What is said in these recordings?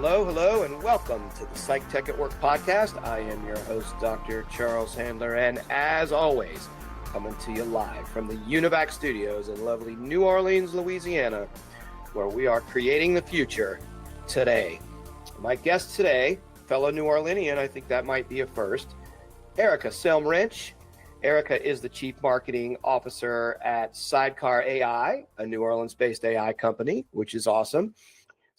Hello, and welcome to the Psych Tech at Work podcast. I am your host, Dr. Charles Handler, and as always, coming to you live from the UNIVAC studios in lovely New Orleans, Louisiana, where we are creating the future today. My guest today, fellow New Orleanian, I think that might be a first, Erica Salm Rench. Erica is the Chief Marketing Officer at Sidecar AI, a New Orleans-based AI company, which is awesome.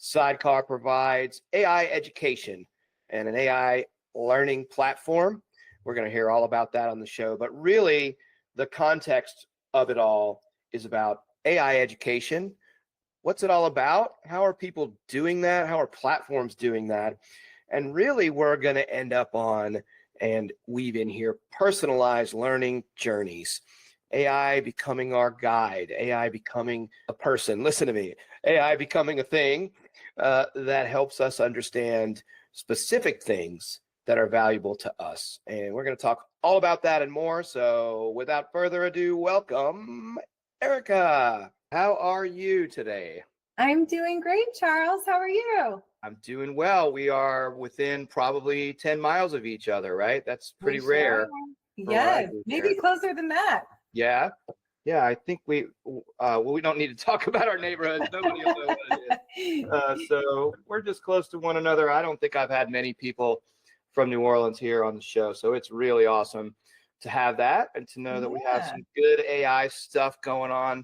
Sidecar provides AI education and an AI learning platform. We're going to hear all about that on the show, but really the context of it all is about AI education. What's it all about? How are people doing that? How are platforms doing that? And really we're going to end up on and weave in here personalized learning journeys. AI becoming our guide, AI becoming a person. Listen to me, AI becoming a thing that helps us understand specific things that are valuable to us. And we're going to talk all about that and more. So without further ado, welcome, Erica. How are you today? I'm doing great, Charles. How are you? I'm doing well. We are within probably 10 miles of each other, right? That's pretty rare. Yes, maybe closer than that. Yeah. I think we don't need to talk about our neighborhoods. Nobody will know what it is. So we're just close to one another. I don't think I've had many people from New Orleans here on the show. So it's really awesome to have that and to know that we have some good AI stuff going on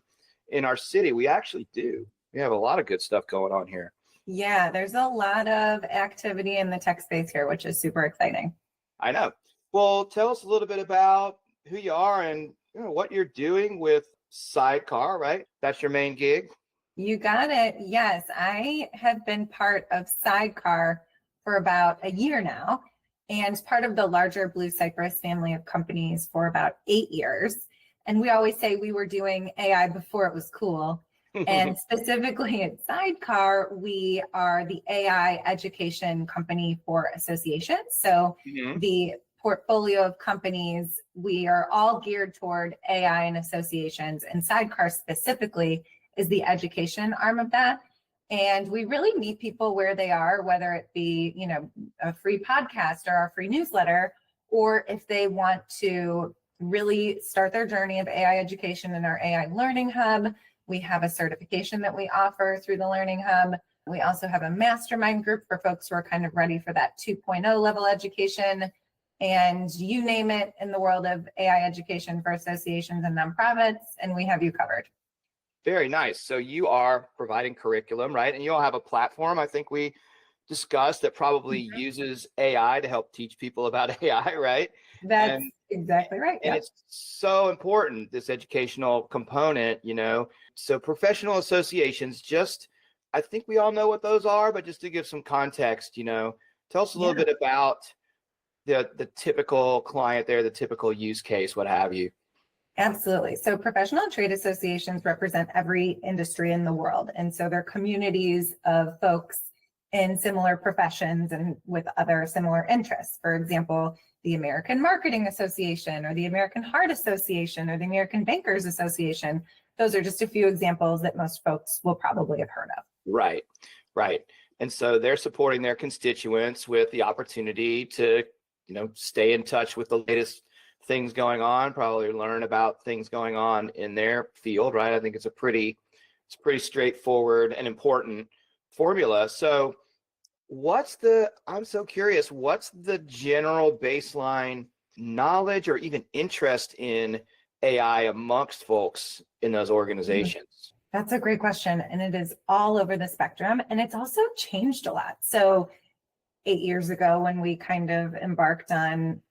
in our city. We actually do. We have a lot of good stuff going on here. Yeah, there's a lot of activity in the tech space here, which is super exciting. I know. Well, tell us a little bit about who you are and what you're doing with Sidecar, right? That's your main gig? You got it. Yes, I have been part of Sidecar for about a year now and part of the larger Blue Cypress family of companies for about 8 years. And we always say we were doing AI before it was cool. And specifically at Sidecar, we are the AI education company for associations. So the portfolio of companies, we are all geared toward AI and associations, and Sidecar specifically is the education arm of that. And we really meet people where they are, whether it be, a free podcast or a free newsletter, or if they want to really start their journey of AI education in our AI Learning Hub. We have a certification that we offer through the Learning Hub. We also have a mastermind group for folks who are kind of ready for that 2.0 level education. And you name it in the world of AI education for associations and nonprofits, and we have you covered. Very nice. So you are providing curriculum, right? And you'll have a platform, I think we discussed, that probably uses AI to help teach people about AI, right? That's exactly right. And it's so important, this educational component, So professional associations, I think we all know what those are, but just to give some context, tell us a little bit about the typical client there, the typical use case, what have you. Absolutely. So professional trade associations represent every industry in the world. And so they're communities of folks in similar professions and with other similar interests. For example, the American Marketing Association or the American Heart Association or the American Bankers Association. Those are just a few examples that most folks will probably have heard of. Right. And so they're supporting their constituents with the opportunity to stay in touch with the latest things going on, probably learn about things going on in their field, right? I think it's pretty straightforward and important formula. So I'm so curious, what's the general baseline knowledge or even interest in AI amongst folks in those organizations? That's a great question. And it is all over the spectrum. And it's also changed a lot. So 8 years ago, when we kind of embarked on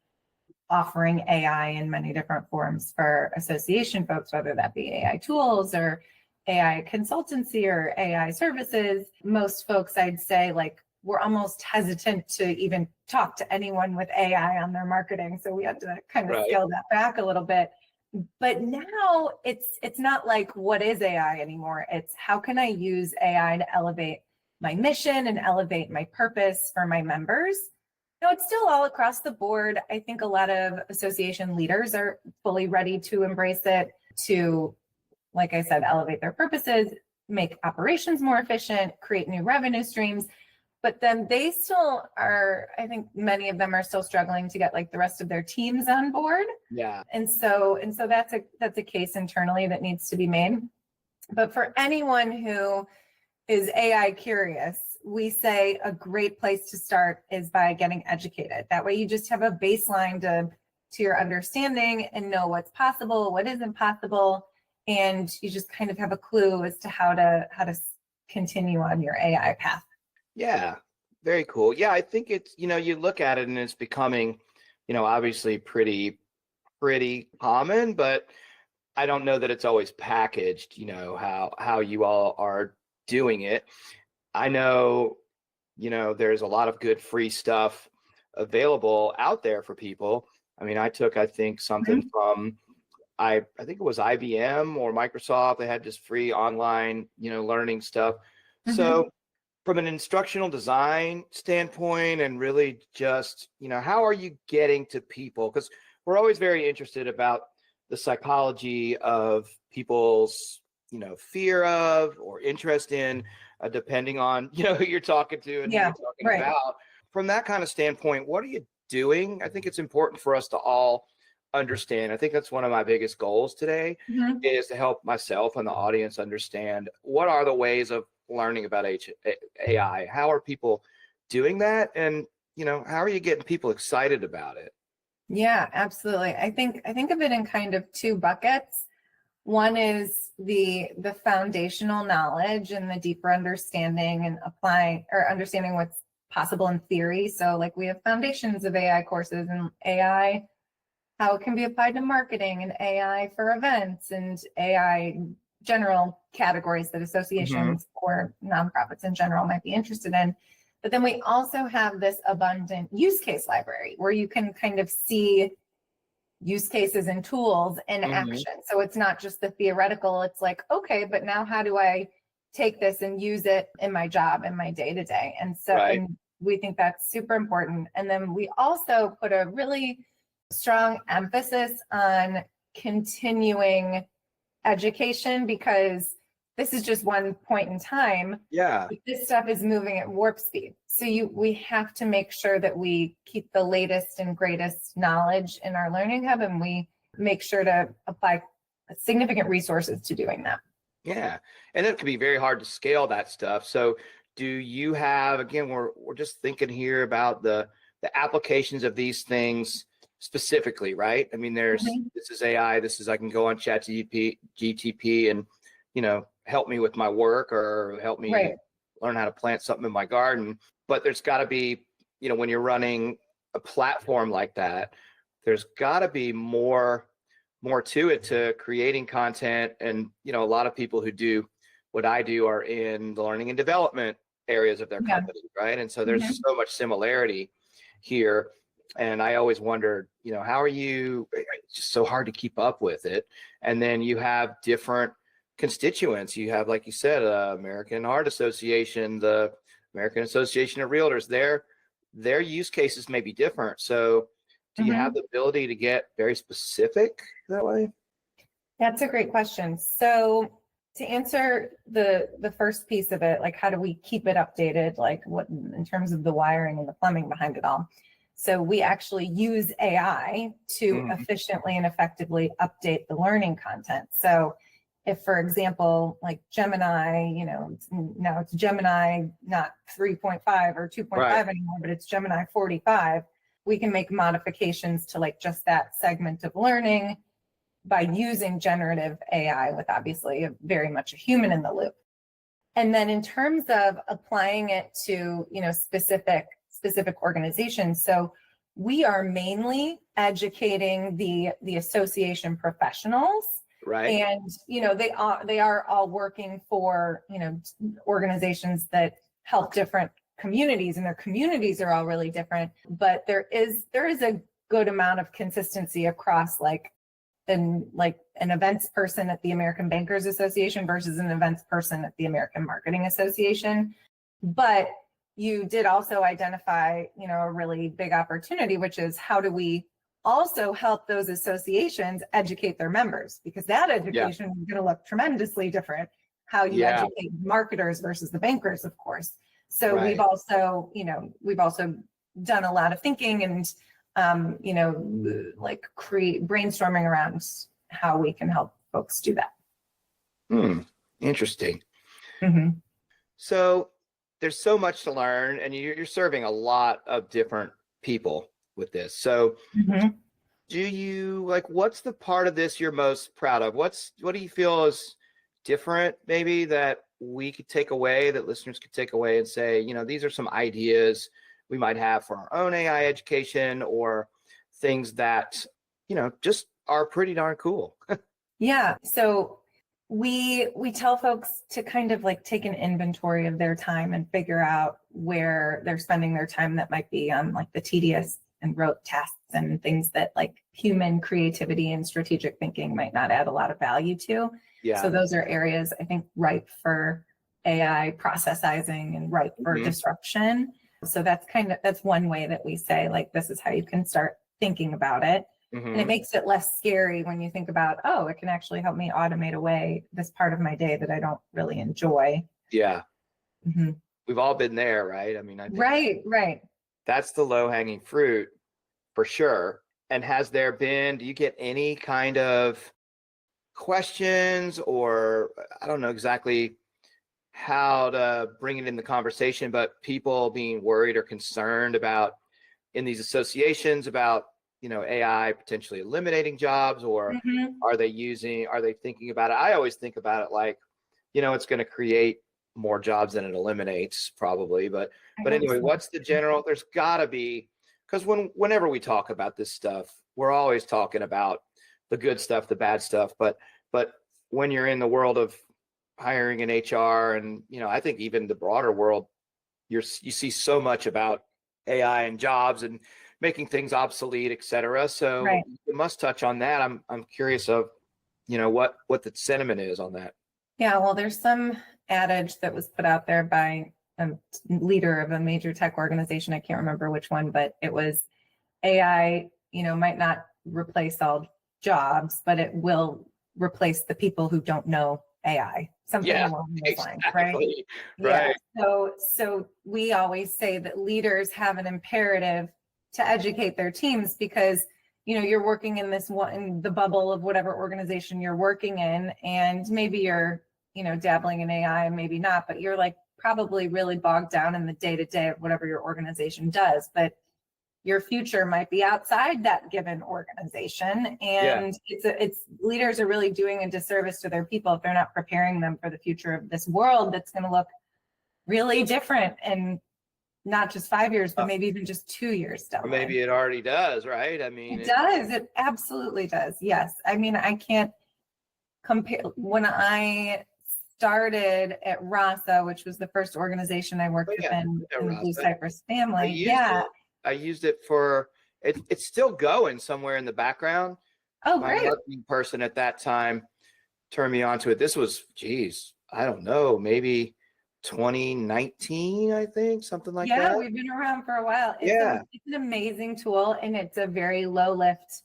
offering AI in many different forms for association folks, whether that be AI tools or AI consultancy or AI services, most folks, I'd say, we're almost hesitant to even talk to anyone with AI on their marketing. So we had to kind of scale that back a little bit. But now it's not like, what is AI anymore? It's how can I use AI to elevate my mission and elevate my purpose for my members? It's still all across the board. I think a lot of association leaders are fully ready to embrace it, to, like I said, elevate their purposes, make operations more efficient, create new revenue streams. but then they still are, I think many of them are still struggling to get like the rest of their teams on board. Yeah. And so that's a case internally that needs to be made. But for anyone who is AI curious, we say a great place to start is by getting educated. That way you just have a baseline to your understanding and know what's possible, what isn't possible, and you just kind of have a clue as to how to continue on your AI path. Yeah, very cool. Yeah, I think it's, you look at it and it's becoming, obviously pretty common, but I don't know that it's always packaged, how you all are doing it. I know, there's a lot of good free stuff available out there for people. I mean, I think something from, I think it was IBM or Microsoft. They had just free online, learning stuff. So from an instructional design standpoint, and really just, how are you getting to people? Because we're always very interested about the psychology of people's, fear of or interest in, depending on, who you're talking to and who you're talking about. From that kind of standpoint, what are you doing? I think it's important for us to all understand. I think that's one of my biggest goals today, is to help myself and the audience understand what are the ways of learning about AI. How are people doing that? And, how are you getting people excited about it? Yeah, absolutely. I think of it in kind of two buckets. One is the foundational knowledge and the deeper understanding and applying or understanding what's possible in theory. So like we have foundations of AI courses and AI, how it can be applied to marketing, and AI for events, and AI general categories that associations or nonprofits in general might be interested in. But then we also have this abundant use case library where you can kind of see use cases and tools in action. So it's not just the theoretical, it's like, okay, but now how do I take this and use it in my job, in my day-to-day? And so and we think that's super important. And then we also put a really strong emphasis on continuing education, because this is just one point in time. Yeah. This stuff is moving at warp speed. So we have to make sure that we keep the latest and greatest knowledge in our learning hub, and we make sure to apply significant resources to doing that. Yeah. And it can be very hard to scale that stuff. So do you have, again, we're just thinking here about the applications of these things specifically, right? I mean, this is AI, I can go on GTP and, help me with my work or help me learn how to plant something in my garden. But there's got to be, when you're running a platform like that, there's got to be more to it, to creating content. And, a lot of people who do what I do are in the learning and development areas of their company, right? And so there's so much similarity here. And I always wondered, how are you, it's just so hard to keep up with it. And then you have different constituents. You have, like you said, American Heart Association, the American Association of Realtors, their use cases may be different. So do you have the ability to get very specific that way? That's a great question. So to answer the first piece of it, like how do we keep it updated, like what in terms of the wiring and the plumbing behind it all? So we actually use AI to efficiently and effectively update the learning content. So if, for example, like Gemini, now it's Gemini, not 3.5 or 2.5 anymore, but it's Gemini 45, we can make modifications to like just that segment of learning by using generative AI with obviously very much a human in the loop. And then in terms of applying it to, specific organizations. So we are mainly educating the association professionals. Right. And, they are all working for, organizations that help different communities, and their communities are all really different. But there is a good amount of consistency across an events person at the American Bankers Association versus an events person at the American Marketing Association. But you did also identify, a really big opportunity, which is how do we also help those associations educate their members, because that education is going to look tremendously different, how you educate marketers versus the bankers, of course. So Right. we've also done a lot of thinking and, like brainstorming around how we can help folks do that. Interesting. Mm-hmm. So there's so much to learn, and you're serving a lot of different people with this. So Mm-hmm. do you like, what's the part of this you're most proud of? What do you feel is different, maybe, that we could take away, that listeners could take away and say, these are some ideas we might have for our own AI education, or things that, just are pretty darn cool? Yeah. So we tell folks to kind of like take an inventory of their time and figure out where they're spending their time that might be on like the tedious and rote tasks and things that like human creativity and strategic thinking might not add a lot of value to. Yeah. So those are areas I think ripe for AI processizing and ripe for disruption. So that's one way that we say, like, this is how you can start thinking about it. And it makes it less scary when you think about, oh, it can actually help me automate away this part of my day that I don't really enjoy. Yeah. Mm-hmm. We've all been there, right? I mean, I think Right. that's the low-hanging fruit for sure. And do you get any kind of questions, or I don't know exactly how to bring it in the conversation, but people being worried or concerned about, in these associations, about, AI potentially eliminating jobs, or are they thinking about it? I always think about it like, it's going to create more jobs than it eliminates, probably. But anyway, what's the general? There's got to be, because whenever we talk about this stuff, we're always talking about the good stuff, the bad stuff. But when you're in the world of hiring and HR, and I think even the broader world, you see so much about AI and jobs and making things obsolete, et cetera. So you must touch on that. I'm curious of, what the sentiment is on that. Yeah, well, there's some adage that was put out there by a leader of a major tech organization. I can't remember which one, but it was AI, might not replace all jobs, but it will replace the people who don't know AI. Something along those lines, right? Right. Yeah. So we always say that leaders have an imperative to educate their teams, because you're working in the bubble of whatever organization you're working in, and maybe you're dabbling in AI, maybe not, but you're like probably really bogged down in the day-to-day of whatever your organization does. But your future might be outside that given organization, and it's leaders are really doing a disservice to their people if they're not preparing them for the future of this world that's going to look really different, and not just 5 years, but maybe even just 2 years down the line. Maybe it already does, right? I mean, it does. It absolutely does. Yes. I mean, I can't compare. When I started at RASA, which was the first organization I worked within in the Blue Cypress family. I used it for, it's still going somewhere in the background. Oh, My great. marketing person at that time turned me on to it. This was, I don't know, maybe 2019, I think, something like that. Yeah, we've been around for a while. It's an amazing tool, and it's a very low lift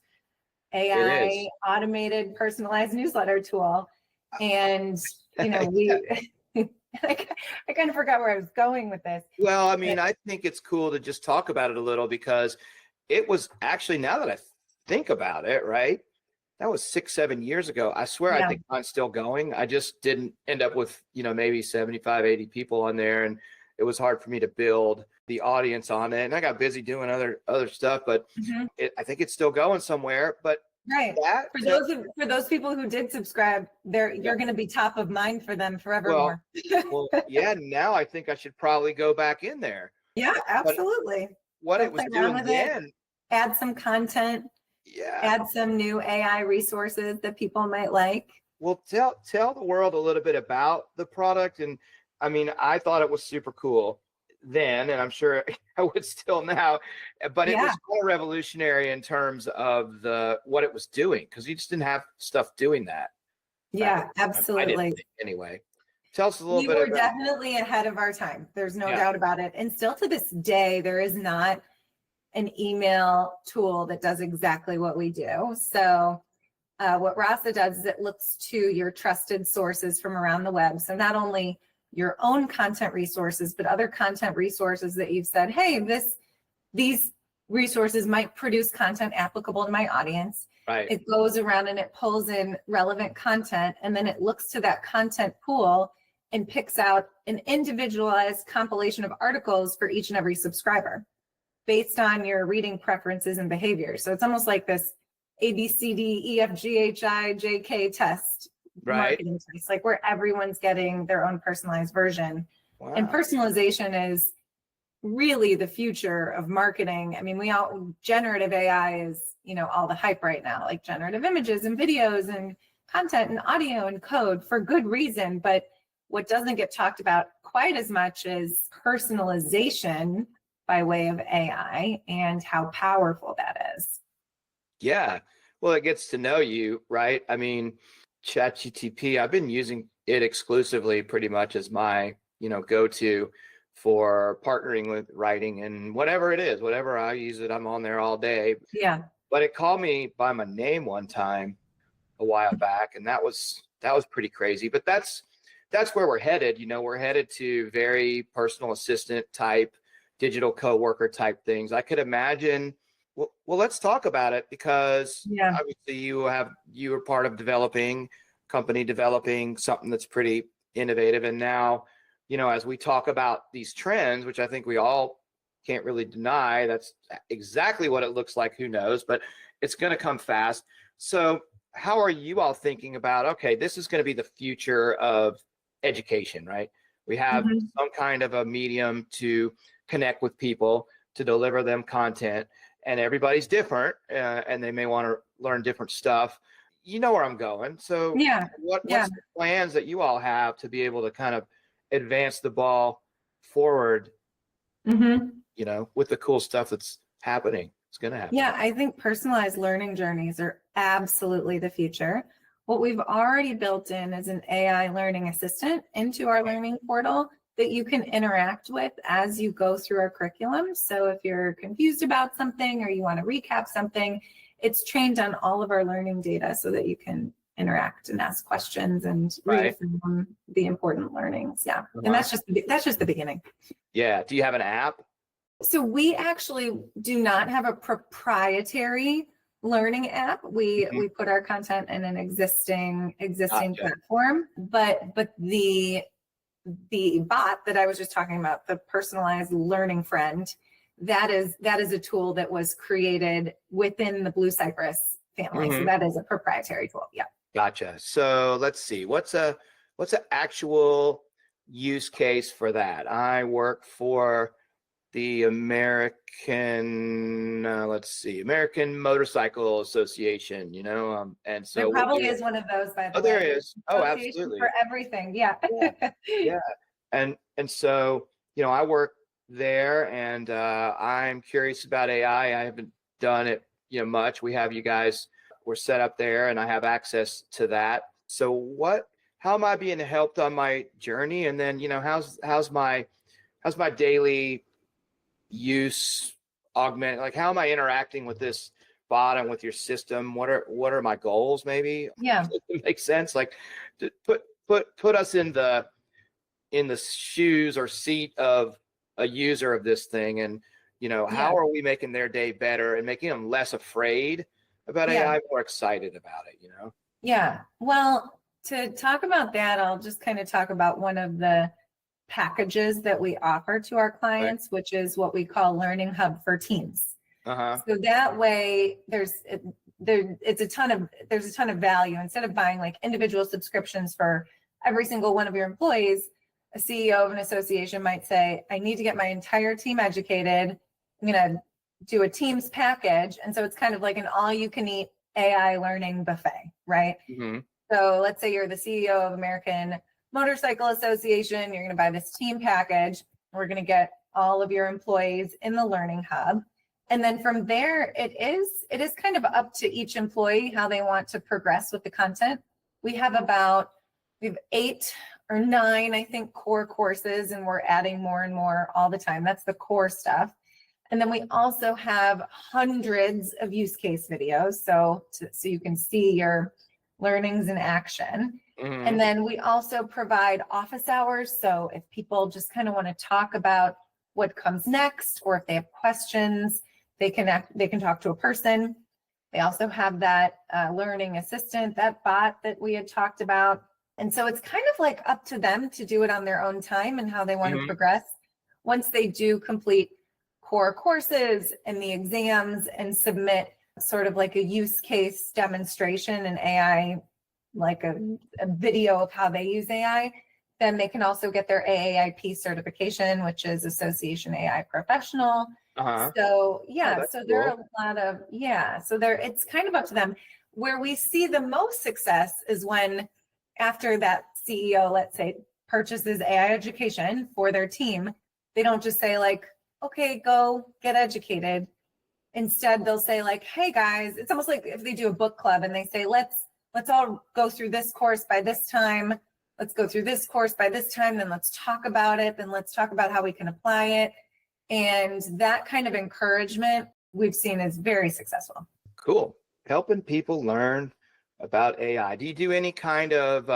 AI automated personalized newsletter tool. And, I kind of forgot where I was going with this. Well, I mean, I think it's cool to just talk about it a little, because it was actually, now that I think about it, right? That was 6-7 years ago. I swear, I think mine's still going. I just didn't end up with, maybe 75, 80 people on there. And it was hard for me to build the audience on it. And I got busy doing other stuff, but I think it's still going somewhere. But for those people who did subscribe, you're going to be top of mind for them forevermore. Well, now I think I should probably go back in there. Yeah, absolutely. What it was doing then, add some content. Add some new AI resources that people might like. Well, tell the world a little bit about the product. And I mean, I thought it was super cool then, and I'm sure I would still now, but it was kind of revolutionary in terms of what it was doing, because you just didn't have stuff doing that. Yeah, absolutely. Anyway, tell us a little bit. We were definitely ahead of our time. There's no doubt about it. And still to this day, there is not an email tool that does exactly what we do. So what RASA does is it looks to your trusted sources from around the web. So not only your own content resources, but other content resources that you've said, hey, these resources might produce content applicable to my audience. Right. It goes around and it pulls in relevant content, and then it looks to that content pool and picks out an individualized compilation of articles for each and every subscriber based on your reading preferences and behavior. So it's almost like this ABCDEFGHIJK test, Right. marketing test, like where everyone's getting their own personalized version. Wow. And personalization is really the future of marketing. I mean, generative AI is, all the hype right now, like generative images and videos and content and audio and code for good reason. But what doesn't get talked about quite as much is personalization by way of AI and how powerful that is. Yeah. Well, it gets to know you, right? I mean, ChatGPT, I've been using it exclusively pretty much as my, go-to for partnering with writing and whatever it is, whatever I use it, I'm on there all day. Yeah. But it called me by my name one time a while back, and that was pretty crazy. But that's where we're headed. We're headed to very personal assistant type, digital coworker type things. I could imagine. Well, let's talk about it, because obviously you were part of developing something that's pretty innovative. And now, as we talk about these trends, which I think we all can't really deny, that's exactly what it looks like. Who knows? But it's going to come fast. So how are you all thinking about, okay, this is going to be the future of education, right? We have some kind of a medium to connect with people, to deliver them content, and everybody's different, and they may want to learn different stuff. You know where I'm going. So what's the plans that you all have to be able to kind of advance the ball forward, with the cool stuff that's happening? It's going to happen. Yeah, I think personalized learning journeys are absolutely the future. What we've already built in is an AI learning assistant into our learning portal that you can interact with as you go through our curriculum. So if you're confused about something or you want to recap something, it's trained on all of our learning data so that you can interact and ask questions and reaffirm the important learnings. Yeah. And that's just the beginning. Yeah. Do you have an app? So we actually do not have a proprietary learning app. We put our content in an existing platform, but the bot that I was just talking about, the personalized learning friend, that is a tool that was created within the Blue Cypress family. So that is a proprietary tool. Yeah. Gotcha. So let's see. What's an actual use case for that? I work for the American Motorcycle Association, and so there probably is one of those, by the way. There is. Oh, absolutely. For everything. Yeah. Yeah. And so, I work there, and I'm curious about AI. I haven't done it, much. We have you guys, we're set up there, and I have access to that. So how am I being helped on my journey? And then, how's my daily use augment? Like, how am I interacting with this bot and with your system? What are my goals? Maybe. Yeah. It makes sense. Like, to put us in the shoes or seat of a user of this thing, and how are we making their day better and making them less afraid about AI, more excited about it? Yeah. Well, to talk about that, I'll just kind of talk about one of the packages that we offer to our clients, which is what we call Learning Hub for Teams. So that way there's a ton of value. Instead of buying like individual subscriptions for every single one of your employees, a CEO of an association might say, I need to get my entire team educated. I'm going to do a Teams package. And so it's kind of like an all-you-can-eat AI learning buffet, right? So let's say you're the CEO of American Motorcycle Association. You're going to buy this team package. We're going to get all of your employees in the Learning Hub. And then from there, it is kind of up to each employee how they want to progress with the content. We have 8 or 9, I think, core courses, and we're adding more and more all the time. That's the core stuff. And then we also have hundreds of use case videos. So you can see your learnings in action. And then we also provide office hours. So if people just kind of want to talk about what comes next, or if they have questions, they can talk to a person. They also have that learning assistant, that bot that we had talked about. And so it's kind of like up to them to do it on their own time and how they want to progress. Once they do complete core courses and the exams and submit sort of like a use case demonstration and AI, like a video of how they use AI, then they can also get their AAIP certification, which is Association AI Professional. So so there are a lot of, it's kind of up to them. Where we see the most success is when after that CEO, let's say, purchases AI education for their team, they don't just say like, okay, go get educated. Instead, they'll say like, hey guys, it's almost like if they do a book club and they say, let's all go through this course by this time. Let's go through this course by this time. Then let's talk about it. Then let's talk about how we can apply it. And that kind of encouragement we've seen is very successful. Cool. Helping people learn about AI. Do you do any kind of,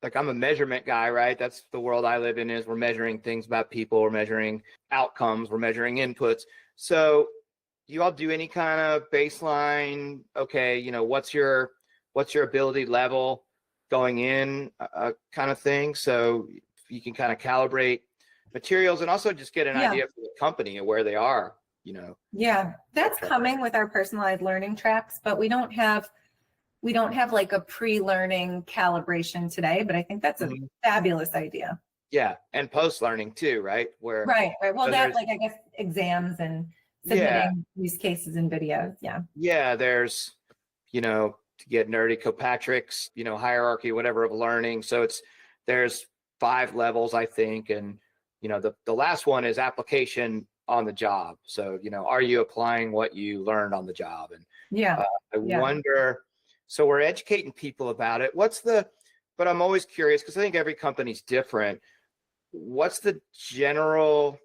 like I'm a measurement guy, right? That's the world I live in, is we're measuring things about people, we're measuring outcomes, we're measuring inputs. So you all do any kind of baseline, okay, you know, what's your ability level going in kind of thing? So you can kind of calibrate materials and also just get an idea for the company of where they are, you know. Yeah, that's coming with our personalized learning tracks, but we don't have like a pre-learning calibration today, but I think that's a fabulous idea. Yeah, and post-learning too, right? Where right. Well, that like I guess exams and submitting use cases and videos. Yeah, there's, you know, to get nerdy, Kilpatrick's, you know, hierarchy, whatever, of learning. So there's 5 levels, I think, and you know, the last one is application on the job. So, you know, are you applying what you learned on the job? And I wonder, so we're educating people about it. But I'm always curious, because I think every company's different. What's the general,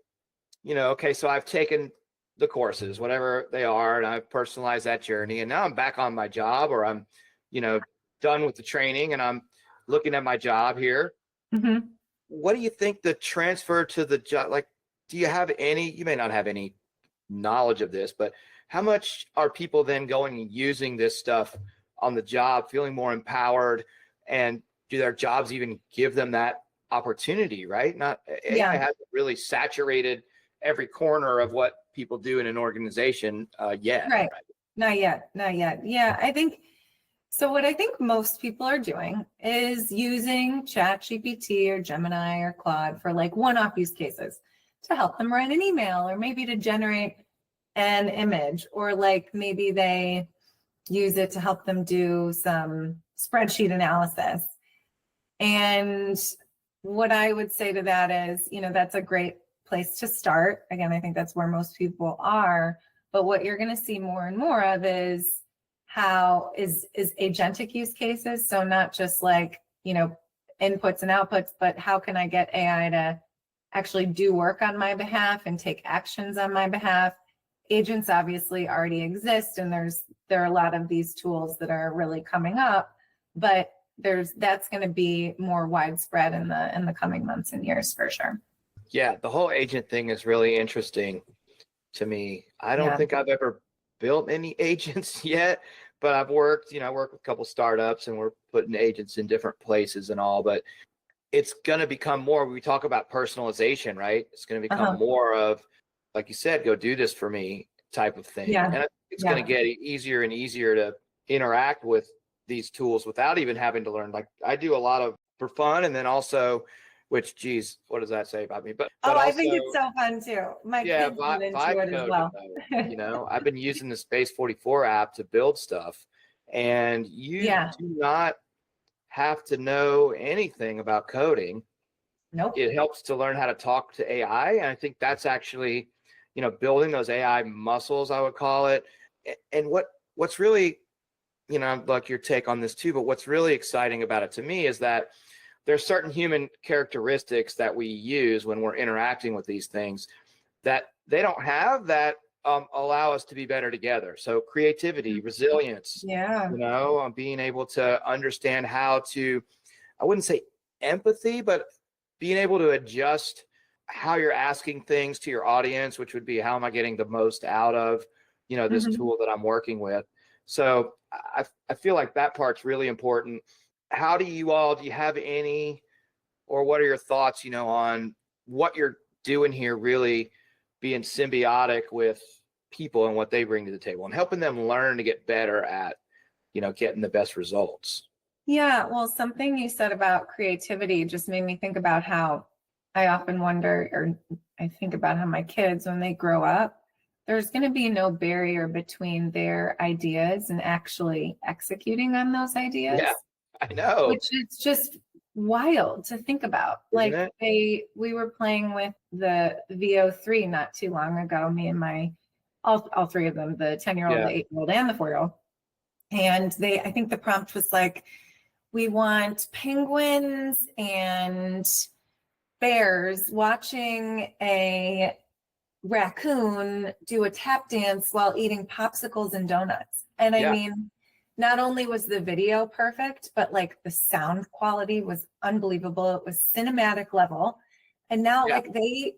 you know, okay, so I've taken the courses, whatever they are, and I've personalized that journey, and now I'm back on my job, or I'm, you know, done with the training and I'm looking at my job here. What do you think the transfer to the job, like, do you have any, you may not have any knowledge of this, but how much are people then going and using this stuff on the job, feeling more empowered, and do their jobs even give them that opportunity, right? AI hasn't really saturated every corner of what people do in an organization yet. Right. Not yet. Yeah, I think so. What I think most people are doing is using ChatGPT or Gemini or Claude for like one-off use cases to help them write an email, or maybe to generate an image, or like maybe they use it to help them do some spreadsheet analysis. And what I would say to that is, you know, that's a great place to start. Again, I think that's where most people are. But what you're going to see more and more of is how is agentic use cases. So not just like, you know, inputs and outputs, but how can I get AI to actually do work on my behalf and take actions on my behalf? Agents obviously already exist, and there are a lot of these tools that are really coming up, but that's going to be more widespread in the coming months and years for sure. Yeah, the whole agent thing is really interesting to me. I don't think I've ever built any agents yet, but I work with a couple startups, and we're putting agents in different places and all, but it's going to become more, we talk about personalization, right? It's going to become more of, like you said, go do this for me type of thing. And I think it's going to get easier and easier to interact with these tools without even having to learn. Like I do a lot of for fun, and then also, which, geez, what does that say about me? But also, I think it's so fun too. My kids get into it as well. You know, I've been using the Space 44 app to build stuff, and you do not have to know anything about coding. Nope. It helps to learn how to talk to AI, and I think that's actually, you know, building those AI muscles, I would call it. And what's really, you know, I'd like your take on this too, but what's really exciting about it to me is that there's certain human characteristics that we use when we're interacting with these things that they don't have, that allow us to be better together. So creativity, resilience, you know, being able to understand how to I wouldn't say empathy, but being able to adjust how you're asking things to your audience, which would be how am I getting the most out of, this Mhm. tool that I'm working with. So I feel like that part's really important. How do you have any, or what are your thoughts, on what you're doing here, really being symbiotic with people and what they bring to the table and helping them learn to get better at, getting the best results? Yeah, well, something you said about creativity just made me think about how I often wonder, or I think about how my kids, when they grow up, there's going to be no barrier between their ideas and actually executing on those ideas, Yeah, I know, which is just wild to think about. isn't Like it? we were playing with the VO3 not too long ago, me and my all three of them, the 10-year-old, Yeah, the 8-year-old, and the 4-year-old. And I think the prompt was like, we want penguins and bears watching a raccoon do a tap dance while eating popsicles and donuts. And I yeah, mean, not only was the video perfect, but like the sound quality was unbelievable. It was cinematic level. And now yeah, they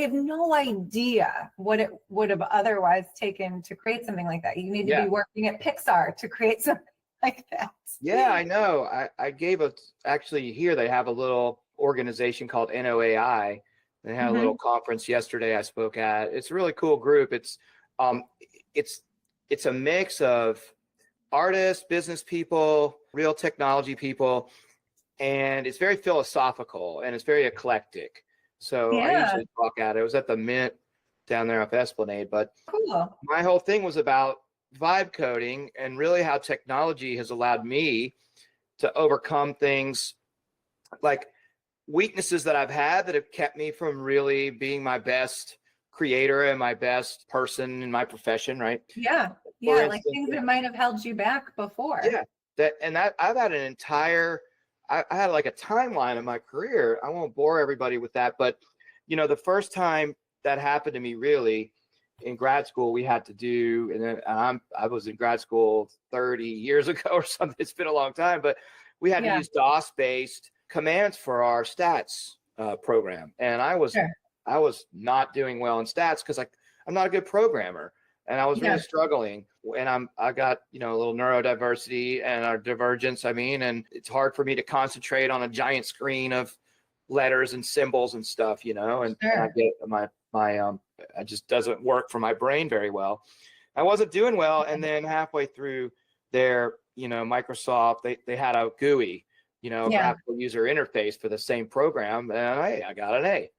have no idea what it would have otherwise taken to create something like that. You need to yeah. be working at Pixar to create something like that. Yeah, I know. I gave actually here they have a little organization called NOAI. They had a little Mhm. conference yesterday I spoke at. It's a really cool group. Um it's it's a mix of artists, business people, real technology people, and it's very philosophical and it's very eclectic. So I Yeah, usually talk at it. It was at the Mint down there off Esplanade, but cool. my whole thing was about vibe coding and really how technology has allowed me to overcome things like weaknesses that I've had that have kept me from really being my best creator and my best person in my profession, right? Yeah, For yeah, like instance, things that might have held you back before. yeah, that I've had an entire, I had like a timeline of my career. I won't bore everybody with that, but the first time that happened to me really in grad school, we had to do, and then I was in grad school 30 years ago or something. It's been a long time, but we had to Yeah, use DOS based commands for our stats program, and sure. I was not doing well in stats because I'm not a good programmer, and I was Yeah, really struggling. And I got a little neurodiversity and our divergence. I mean, and it's hard for me to concentrate on a giant screen of letters and symbols and stuff, and I sure. get my it just doesn't work for my brain very well. I wasn't doing well, and then halfway through their Microsoft, they had a GUI, Yeah, graphical user interface for the same program, and I got an A.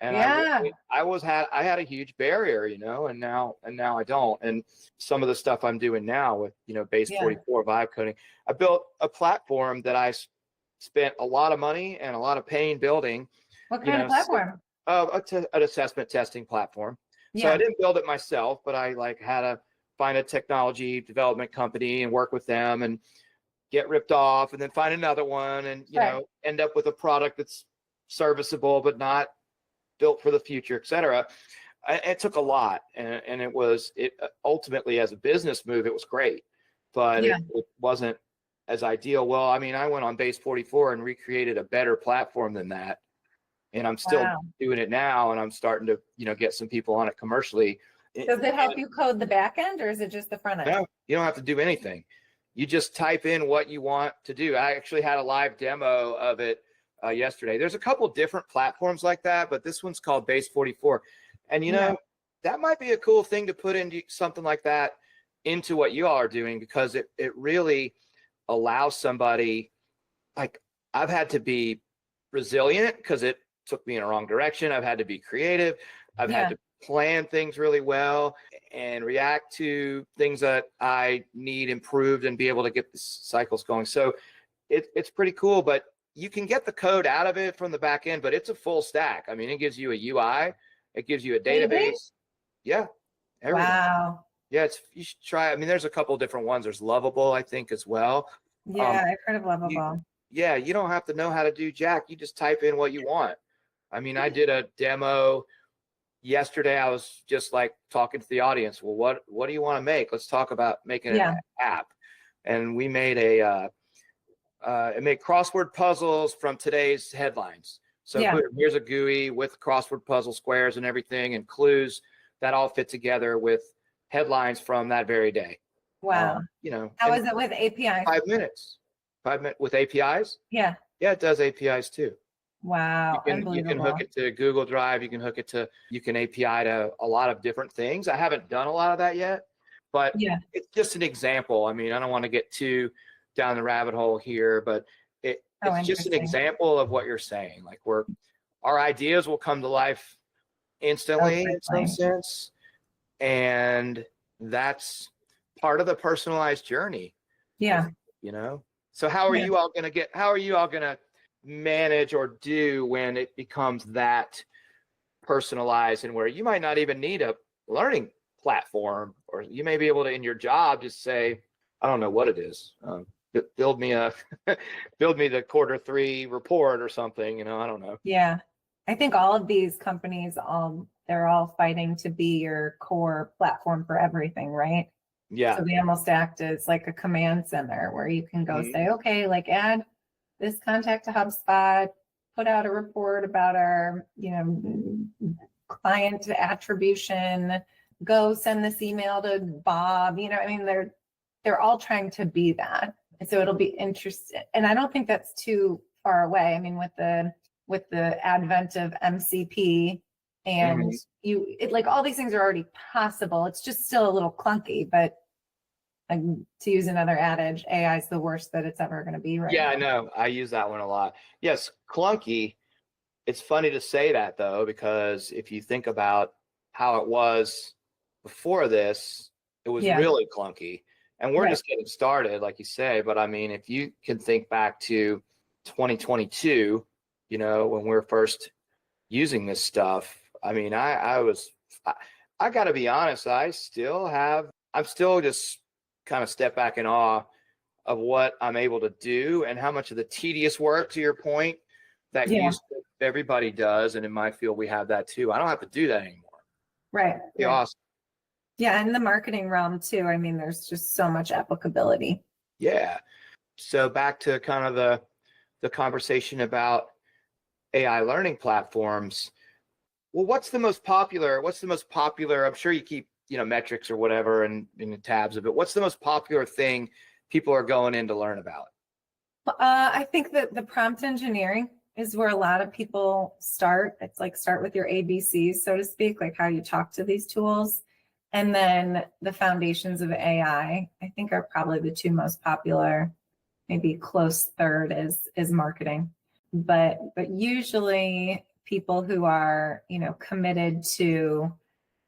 And yeah, I had a huge barrier, and now I don't. And some of the stuff I'm doing now with base yeah. 44 vibe coding, I built a platform that spent a lot of money and a lot of pain building, What you kind of know, platform? an assessment testing platform. So I Yeah, didn't build it myself, but I like had to find a technology development company and work with them and get ripped off and then find another one and, right. end up with a product that's serviceable, but not built for the future, et cetera. It took a lot. And it ultimately as a business move, it was great, but Yeah, it wasn't as ideal. Well, I mean, I went on base 44 and recreated a better platform than that, and I'm still wow. doing it now, and I'm starting to get some people on it commercially. Does it And help you code the back end or is it just the front end? no, you don't have to do anything. You just type in what you want to do. I actually had a live demo of it yesterday. There's a couple different platforms like that, but this one's called base 44, and Yeah, that might be a cool thing to put into something like that into what you all are doing, because it really allows somebody, like, I've had to be resilient because it took me in a wrong direction. I've had to be creative. I've had yeah. to plan things really well and react to things that I need improved and be able to get the cycles going. So it's pretty cool, but you can get the code out of it from the back end, but it's a full stack. I mean, it gives you a UI, it gives you a Really? database. Yeah, everything. Wow. Yeah, you should try. I mean, there's a couple different ones. There's Lovable, I think, as well. Um, Yeah, I've heard of you, Lovable. yeah, you don't have to know how to do jack. You just type in what you want. I mean, I did a demo yesterday. I was just like talking to the audience. Well, what do you want to make? Let's talk about making an Yeah, app. And we made it made crossword puzzles from today's headlines. So Yeah. boom, here's a GUI with crossword puzzle squares and everything and clues that all fit together with headlines from that very day. Wow. How is it with APIs? 5 minutes. 5 minutes with APIs? Yeah. Yeah, it does APIs too. Wow. You can hook it to Google Drive. You can API to a lot of different things. I haven't done a lot of that yet, but it's just an example. I mean, I don't want to get too down the rabbit hole here, but it's just an example of what you're saying. Like our ideas will come to life instantly in some sense. And that's part of the personalized journey. Yeah. So how are you all going to manage or do when it becomes that personalized and where you might not even need a learning platform, or you may be able to, in your job, just say, I don't know what it is. Build me the Q3 report or something, I don't know. Yeah. I think all of these companies, they're all fighting to be your core platform for everything, right? Yeah. So they almost act as like a command center where you can go say, okay, like add this contact to HubSpot, put out a report about our, client attribution, go send this email to Bob, they're all trying to be that. And so it'll be interesting. And I don't think that's too far away. I mean, with the advent of MCP and like all these things are already possible. It's just still a little clunky, but to use another adage, AI is the worst that it's ever going to be, right? Yeah, I know. I use that one a lot. Yes, clunky. It's funny to say that though, because if you think about how it was before this, it was really clunky. And we're just getting started, like you say. But I mean, if you can think back to 2022, when we're first using this stuff, I mean, I got to be honest, I'm still just kind of step back in awe of what I'm able to do and how much of the tedious work, to your point, that everybody does. And in my field, we have that too. I don't have to do that anymore. Right. Be awesome. Yeah. In the marketing realm too. I mean, there's just so much applicability. Yeah. So back to kind of the conversation about AI learning platforms. Well, what's the most popular? I'm sure you keep, metrics or whatever and in the tabs of it. What's the most popular thing people are going in to learn about? I think that the prompt engineering is where a lot of people start. It's like start with your ABCs, so to speak, like how you talk to these tools. And then the foundations of AI, I think, are probably the two most popular. Maybe close third is marketing. But usually people who are, committed to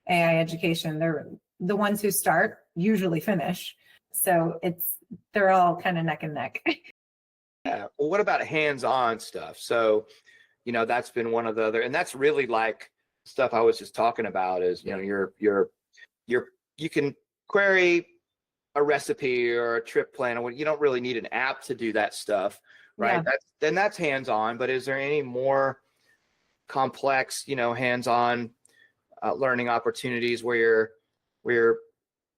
AI education, they're the ones who start, usually finish. So they're all kind of neck and neck. Yeah. Well, what about hands-on stuff? So, that's been one of the other, and that's really like stuff I was just talking about is, you can query a recipe or a trip plan, or you don't really need an app to do that stuff, right? Yeah. That's hands-on, but is there any more complex, hands-on learning opportunities where you're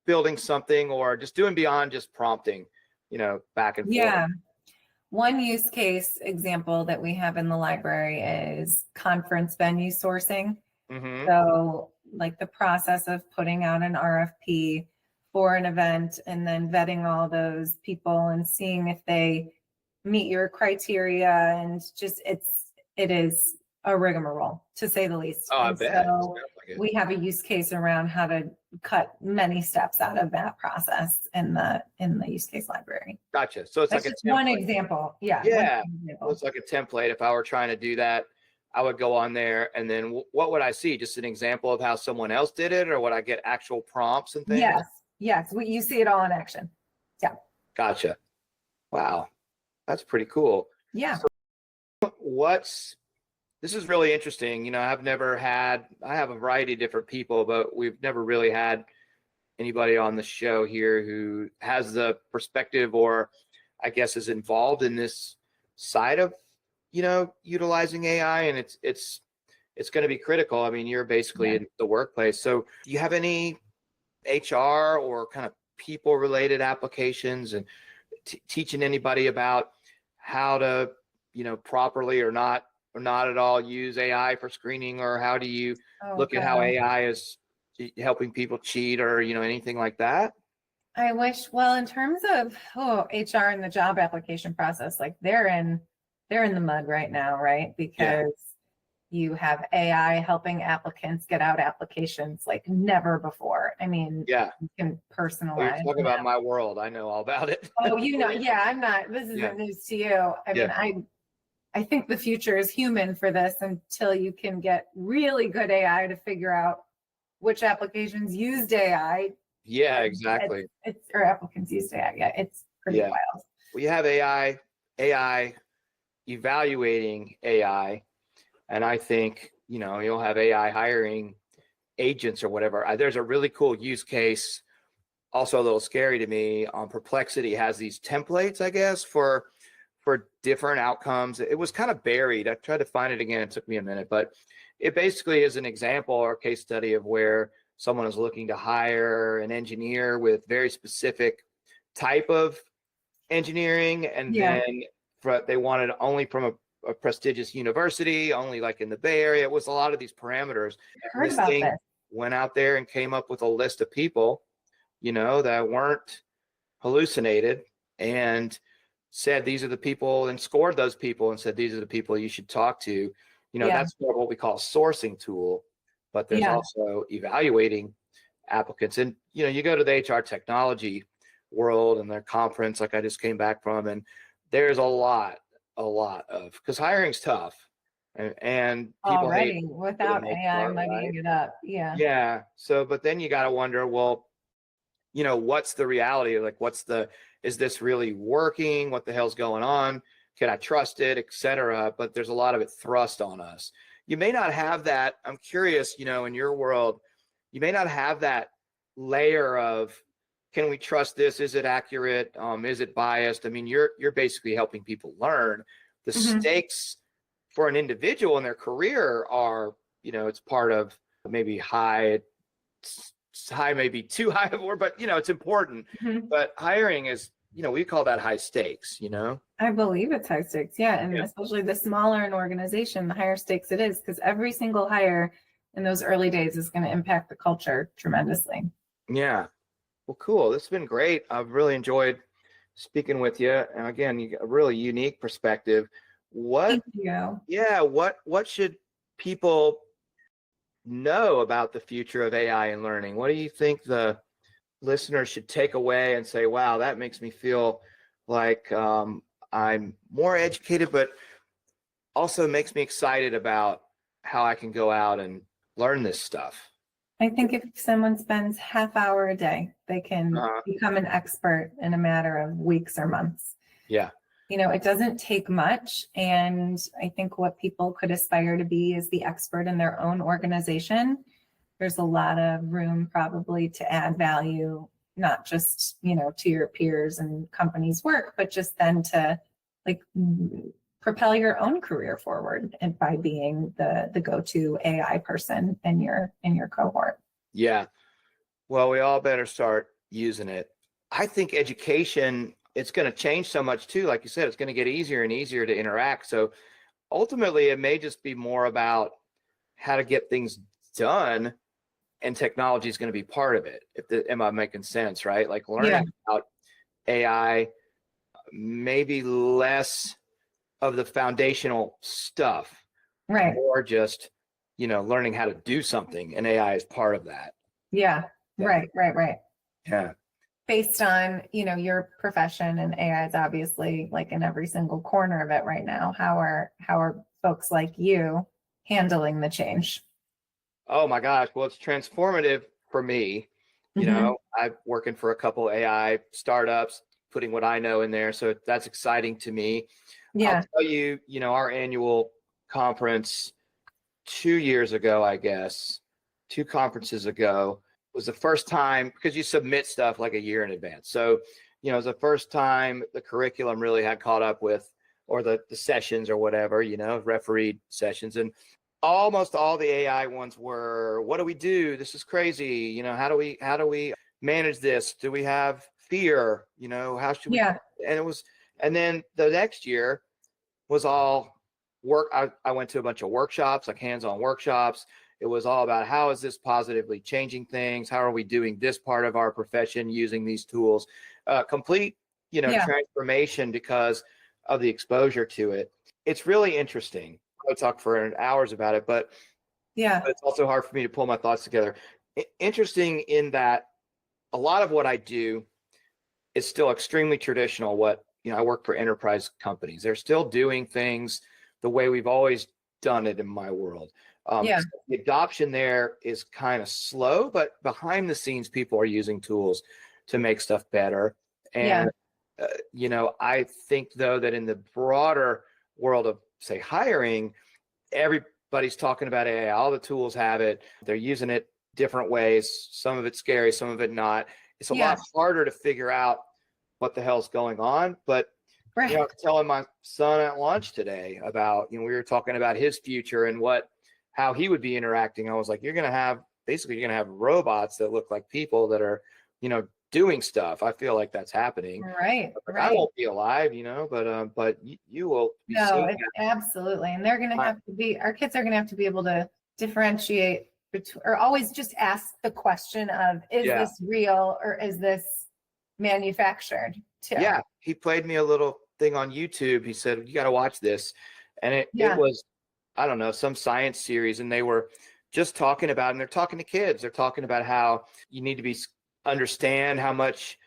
building something or just doing beyond just prompting, back and forth? Yeah. One use case example that we have in the library is conference venue sourcing. So like the process of putting out an RFP for an event and then vetting all those people and seeing if they meet your criteria, and just it is a rigmarole, to say the least. Oh, I bet. So we have a use case around how to cut many steps out of that process in the use case library. Gotcha. So it's That's like just one example. Yeah. Yeah. It's like a template. If I were trying to do that, I would go on there, and then what would I see? Just an example of how someone else did it, or would I get actual prompts and things? Yes. You see it all in action. Yeah. Gotcha. Wow. That's pretty cool. Yeah. So this is really interesting. I have a variety of different people, but we've never really had anybody on the show here who has the perspective, or I guess is involved in this side of, utilizing AI, and it's going to be critical. I mean, you're basically in the workplace. So do you have any HR or kind of people related applications and teaching anybody about how to, properly or not at all use AI for screening, or how do you Oh, look at how God. AI is helping people cheat, or, anything like that? I wish, well, in terms of HR and the job application process, like they're in the mud right now, right? Yeah. Because you have AI helping applicants get out applications like never before. I mean, Yeah. you can Oh, you're personalize talking an about my world. I know all about it. Oh, yeah, I'm not, this Yeah. isn't news to you. I mean, Yeah. I think the future is human for this until you can get really good AI to figure out which applications used AI. Yeah, And exactly. or applicants used AI. Yeah, it's pretty Yeah. wild. We have AI evaluating AI. And I think, you'll have AI hiring agents or whatever. There's a really cool use case, also a little scary to me. Perplexity has these templates, I guess, for different outcomes. It was kind of buried. I tried to find it again. It took me a minute, but it basically is an example or case study of where someone is looking to hire an engineer with very specific type of engineering, and Yeah, then they wanted only from a prestigious university, only like in the Bay Area. It was a lot of these parameters. I And heard this about thing this. went out there and came up with a list of people, that weren't hallucinated, and said these are the people, and scored those people and said these are the people you should talk to. Yeah, That's what we call a sourcing tool, but there's yeah. also evaluating applicants. And you go to the HR technology world and their conference, like I just came back from, and there's a lot of, because hiring's tough, and people hate Already it without in AI HR, right? muddying it up. Yeah. Yeah. So, but then you got to wonder, well, what's the reality? Like, is this really working? What the hell's going on? Can I trust it, etc.? But there's a lot of it thrust on us. You may not have that. I'm curious, in your world, you may not have that layer of, can we trust this? Is it accurate? Is it biased? I mean, you're basically helping people learn. The Mhm. stakes for an individual in their career are, it's part of maybe high, maybe too high of war, but it's important. Mhm. But hiring is, we call that high stakes, I believe it's high stakes. Yeah. And Yeah. especially the smaller an organization, the higher stakes it is, because every single hire in those early days is going to impact the culture tremendously. Yeah. Well, cool. This has been great. I've really enjoyed speaking with you. And again, you got a really unique perspective. Thank What, you. yeah, what should people know about the future of AI and learning? What do you think the listeners should take away and say, wow, that makes me feel like I'm more educated, but also makes me excited about how I can go out and learn this stuff? I think if someone spends half hour a day, they can Uh, become an expert in a matter of weeks or months. yeah. It doesn't take much. And I think what people could aspire to be is the expert in their own organization. There's a lot of room probably to add value, not just, to your peers and companies' work, but just then to like propel your own career forward and by being the go-to AI person in your cohort. Yeah. Well, we all better start using it. I think education, it's going to change so much too. Like you said, it's going to get easier and easier to interact. So ultimately, it may just be more about how to get things done, and technology is going to be part of it. Am I making sense, right? Like Yeah, learning about AI, maybe less of the foundational stuff, right. more just, learning how to do something, and AI is part of that. Yeah, Yeah. right. Yeah. Based on, your profession, and AI is obviously like in every single corner of it right now. How are folks like you handling the change? Oh my gosh. Well, it's transformative for me. Mhm. I'm working for a couple AI startups, putting what I know in there. So that's exciting to me. I'll Yeah, tell you, our annual conference 2 years ago, I guess, two conferences ago, was the first time, because you submit stuff like a year in advance. So, it was the first time the curriculum really had caught up with, or the sessions or whatever, refereed sessions. And almost all the AI ones were, what do we do? This is crazy. How do we manage this? Do we have fear? How should we? yeah, And And then the next year was all work. I went to a bunch of workshops, like hands-on workshops. It was all about how is this positively changing things? How are we doing this part of our profession using these tools? Complete, Yeah. transformation because of the exposure to it. It's really interesting. I would talk for hours about it, but Yeah. it's also hard for me to pull my thoughts together. Interesting in that a lot of what I do is still extremely traditional. I work for enterprise companies. They're still doing things the way we've always done it in my world. Yeah. So the adoption there is kind of slow, but behind the scenes, people are using tools to make stuff better. And, I think, though, that in the broader world of, say, hiring, everybody's talking about AI. All the tools have it. They're using it different ways. Some of it's scary, some of it not. It's a lot harder to figure out what the hell's going on. But Right. I was telling my son at lunch today about, we were talking about his future and how he would be interacting. I was like, you're going to have robots that look like people that are, doing stuff. I feel like that's happening. Right. Like, I won't be alive, but you will be seeing that. Absolutely. And they're going to have to be, our kids are going to have to be able to differentiate between, or always just ask the question of, is this real or is this manufactured too? Yeah. He played me a little thing on YouTube. He said, you got to watch this. And it was, I don't know, some science series. And they were just talking about, and they're talking to kids. They're talking about how you need to understand how much,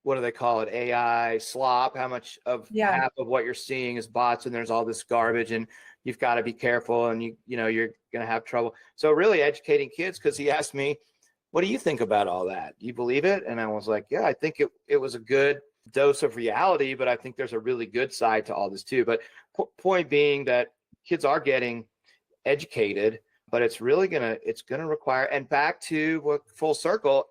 what do they call it? AI slop, how much of half of what you're seeing is bots, and there's all this garbage, and you've got to be careful, and you're going to have trouble. So really educating kids, because he asked me, what do you think about all that? Do you believe it? And I was like, yeah, I think it was a good dose of reality, but I think there's a really good side to all this too. But point being that kids are getting educated, but it's going to require, and back to full circle,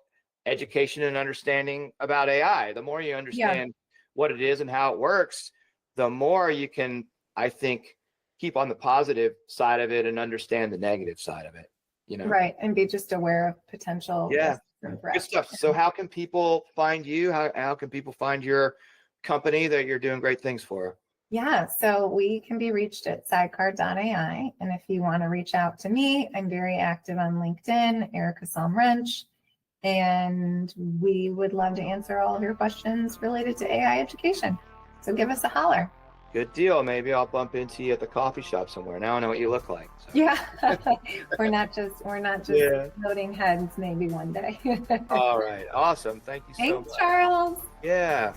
education and understanding about AI. The more you understand what it is and how it works, the more you can, I think, keep on the positive side of it and understand the negative side of it, Right. And be just aware of potential. Good stuff. So how can people find you? How can people find your company that you're doing great things for? Yeah, so we can be reached at sidecar.ai. And if you want to reach out to me, I'm very active on LinkedIn, Erica Salm Rench. And we would love to answer all of your questions related to AI education. So give us a holler. Good deal. Maybe I'll bump into you at the coffee shop somewhere. Now I know what you look like. So. Yeah, we're not just noting heads. Maybe one day. All right. Awesome. Thank you so much. Thanks, Charles. Yeah.